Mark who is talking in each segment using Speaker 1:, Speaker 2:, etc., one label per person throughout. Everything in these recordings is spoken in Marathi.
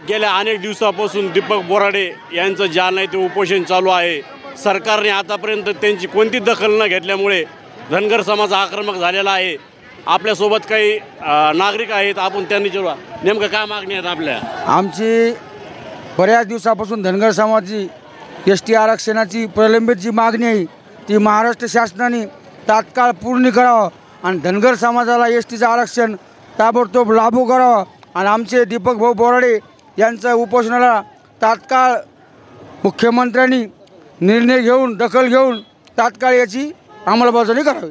Speaker 1: गेल्या अनेक दिवसापासून दीपक बोराडे यांचं जालना येथे उपोषण चालू आहे। सरकारने आतापर्यंत त्यांची कोणती दखल न घेतल्यामुळे धनगर समाज आक्रमक झालेला आहे। आपल्यासोबत काही नागरिक आहेत, आपण त्यांनी विचारूया नेमकं काय मागणी आहेत आपल्या।
Speaker 2: आमची बऱ्याच दिवसापासून धनगर समाजाची एसटी आरक्षणाची प्रलंबित जी मागणी आहे ती महाराष्ट्र शासनाने तात्काळ पूर्ण करावं आणि धनगर समाजाला एसटीचं आरक्षण ताबडतोब लागू करावं आणि आमचे दीपक भाऊ बोराडे यांच्या उपोषणाला तात्काळ मुख्यमंत्र्यांनी निर्णय घेऊन दखल घेऊन तात्काळ याची अंमलबजावणी करावी।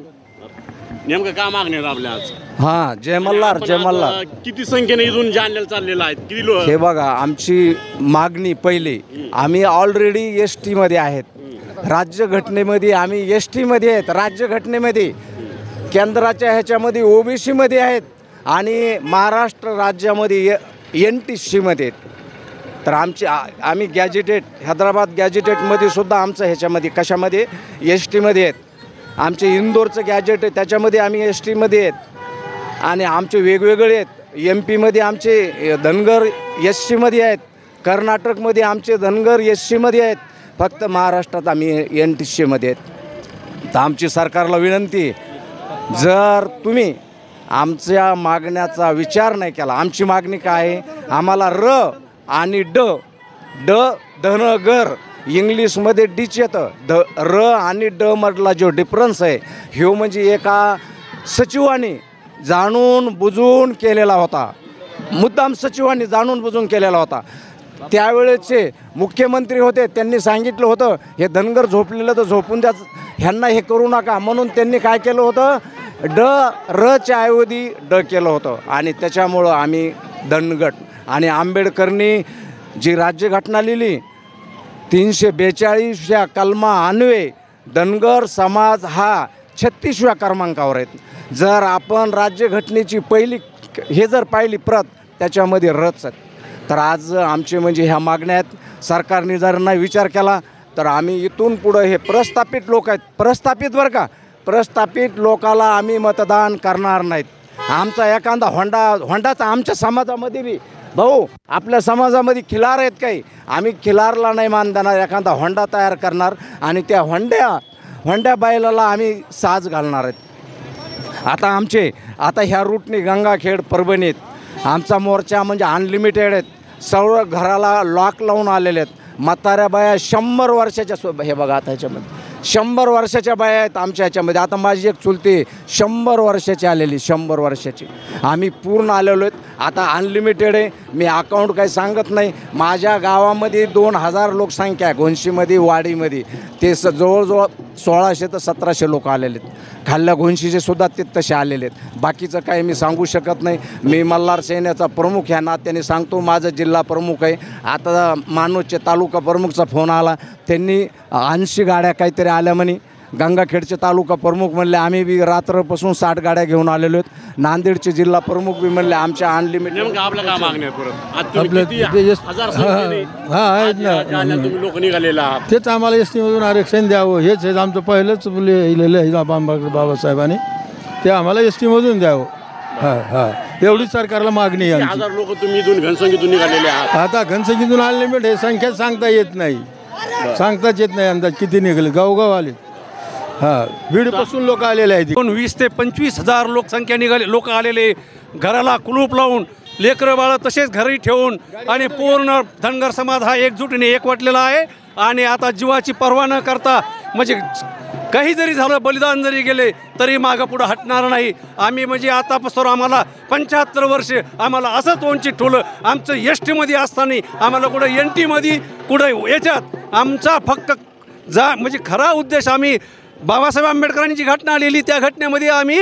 Speaker 1: नेमकं काय मागणी आहेत आपल्या आज?
Speaker 3: हां, जय मल्हार जय मल्हार।
Speaker 1: किती संख्येने इथून जालन्याला चाललेला आहेत, किती लोक?
Speaker 3: हे बघा, आमची मागणी पहिली, आम्ही ऑलरेडी एस टीमध्ये आहेत, राज्यघटनेमध्ये आम्ही एस टीमध्ये आहेत, राज्यघटनेमध्ये केंद्राच्या ह्याच्यामध्ये ओबीसीमध्ये आहेत आणि महाराष्ट्र राज्यामध्ये NTCमध्ये आहेत। तर आम्ही गॅजेटेड हैदराबाद गॅजेटेडमध्ये सुद्धा आमचं ह्याच्यामध्ये कशामध्ये एस टीमध्ये आहेत। आमचे इंदोरचं गॅजेट आहे त्याच्यामध्ये आम्ही एस टीमध्ये आहेत आणि आमचे वेगवेगळे आहेत। MP मध्ये आमचे धनगर एस सीमध्ये आहेत, कर्नाटकमध्ये आमचे धनगर एस सीमध्ये आहेत, फक्त महाराष्ट्रात आम्ही NTCमध्ये आहेत। तर आमची सरकारला विनंती, जर तुम्ही आमच्या मागण्याचा विचार नाही केला, आमची मागणी काय आहे, आम्हाला र आणि ड धनगर इंग्लिशमध्ये डीच येतं, र आणि ड मधला जो डिफरन्स आहे ह्यो म्हणजे एका सचिवाने जाणून बुजून केलेला होता, मुद्दाम सचिवांनी जाणून बुजून केलेला होता। त्यावेळेचे मुख्यमंत्री होते, त्यांनी सांगितलं होतं हे धनगर झोपलेलं तर झोपून द्या, ह्यांना हे करू नका, म्हणून त्यांनी काय केलं होतं, रच्या ऐवजी ड केलं होतं आणि त्याच्यामुळं आम्ही धनगट आणि आंबेडकरनी जी राज्यघटना लिहिली 342 कलमा अन्वये धनगर समाज हा 36व्या क्रमांकावर आहेत। जर आपण राज्यघटनेची पहिली हे जर पाहिली प्रत त्याच्यामध्ये रच आहेत। तर आज आमचे म्हणजे ह्या मागण्या आहेत, सरकारने जर नाही विचार केला तर आम्ही इथून पुढं हे प्रस्थापित लोक आहेत, प्रस्थापित बरं का, प्रस्थापित लोकाला आम्ही मतदान करणार नाहीत। आमचा एखादा होंडाचा आमच्या समाजामध्ये बी भाऊ आपल्या समाजामध्ये खिलार आहेत काही, आम्ही खिलारला नाही मान देणार, एखादा होंडा तयार करणार आणि त्या होंड्या बैलाला आम्ही साज घालणार आहेत। आता ह्या रूटने गंगाखेड परभणीत आमचा मोर्चा म्हणजे अनलिमिटेड आहेत, सर्व घराला लॉक लावून आलेले आहेत। म्हाताऱ्या बाया 100 वर्षाच्या हे बघा, आता ह्याच्यामध्ये 100 वर्षाच्या बाया आहेत आमच्या ह्याच्यामध्ये। आता माझी एक चुलती 100 वर्षाची आलेली, 100 वर्षाची, आम्ही पूर्ण आलेलो आहेत। आता अनलिमिटेड आहे, मी अकाउंट काही सांगत नाही। माझ्या गावामध्ये 2000 लोकसंख्या आहे, घोणशीमध्ये वाडीमध्ये, ते जवळजवळ 1600 ते 1700 लोक आलेले आहेत। खाल्ल्या घोणशीचे सुद्धा ते तसे आलेले आहेत। बाकीचं काही मी सांगू शकत नाही। मी मल्हार सेनेचा प्रमुख ह्या नात्याने सांगतो, माझं जिल्हा प्रमुख आहे। आता मानोजचे तालुका प्रमुखचा फोन आला, त्यांनी 80 गाड्या काहीतरी आल्या म्हणे। गंगाखेडचे तालुका प्रमुख म्हणले आम्ही बी रात्रपासून 60 गाड्या घेऊन आलेलो आहेत। नांदेडचे जिल्हा प्रमुख बी म्हणले आमच्या अनलिमिटेड।
Speaker 1: आपलं काय मागणी आहे परत लोक निघालेला आहात,
Speaker 4: तेच आम्हाला एस टीमधून आरक्षण द्यावं, हेच आहे आमचं पहिलंच लिहिलेलं आहे बाबासाहेबांनी, ते आम्हाला एस टीमधून द्यावं। हां, एवढी सरकारला मागणी आहे।
Speaker 1: 1000 लोक तुम्ही इथून घनसंख्येतून निघालेले आहात।
Speaker 4: आता घनसंख्येतून अनलिमिटेड हे संख्या सांगता येत नाही, सांगताच येत नाही अंदाज किती निघाले, गावगाव आले। हां, बीडपासून लोक आलेले आहेत,
Speaker 5: 20 ते 25 हजार लोकसंख्या निघाले, लोक आलेले, घराला कुलूप लावून लेकरं बाळं तसेच घरी ठेवून आणि पूर्ण धनगर समाज हा एकजुटीने एकवटलेला आहे आणि आता जीवाची पर्वा न करता म्हणजे काही जरी झालं, बलिदान जरी गेले तरी मागं पुढं हटणार नाही आम्ही। म्हणजे आतापासून आम्हाला 75 वर्षे आम्हाला असंच वंचित ठेवलं, आमचं एस टीमध्ये असताना आम्हाला कुठं NT कुठं याच्यात आमचा फक्त म्हणजे खरा उद्देश, आम्ही बाबासाहेब आंबेडकरांनी जी घटना लिहिली त्या घटनेमध्ये आम्ही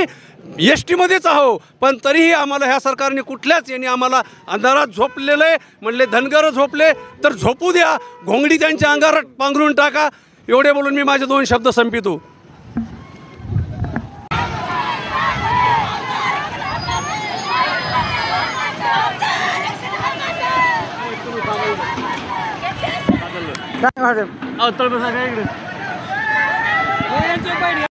Speaker 5: एस टीमध्येच आहो, पण तरीही आम्हाला ह्या सरकारने कुठल्याच यांनी आम्हाला अंधारात झोपलेलं आहे। म्हणले धनगर झोपले तर झोपू द्या, घोंगडी त्यांच्या अंगावर पांघरून टाका, एवढे बोलून मी माझे 2 शब्द संपितो।
Speaker 2: काय